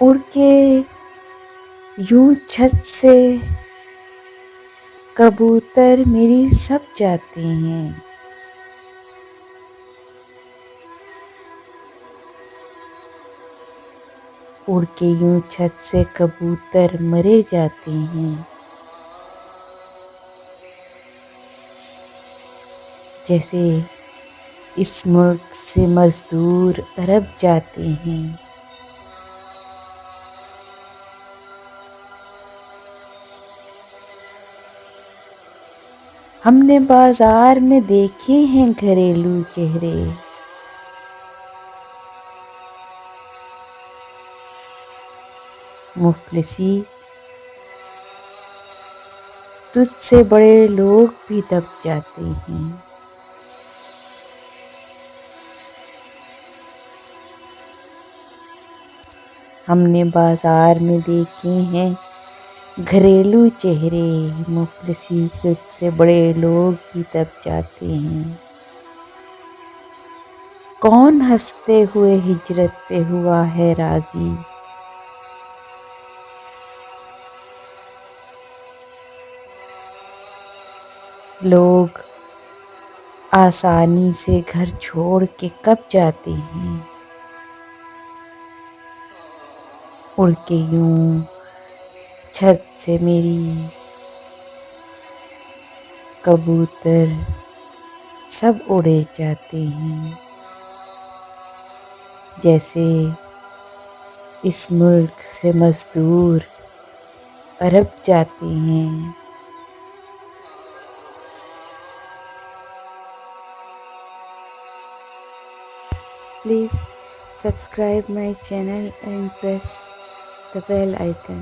उड़ के यूं छत से कबूतर मेरी सब जाते हैं। उड़ के यूं छत से कबूतर मरे जाते हैं। जैसे इस मुल्क से मजदूर अरब जाते हैं। हमने बाजार में देखे हैं घरेलू चेहरे, मुफलिसी तुझसे बड़े लोग भी दब जाते हैं। हमने बाजार में देखे हैं घरेलू चेहरे, मुफलिसी तुझसे बड़े लोग भी दब जाते हैं। कौन हंसते हुए हिजरत पे हुआ है राजी, लोग आसानी से घर छोड़ के कब जाते हैं। उड़ के यूं छत से मेरी कबूतर सब उड़े जाते हैं। जैसे इस मुल्क से मजदूर अरब जाते हैं। Please subscribe my channel and press the bell icon.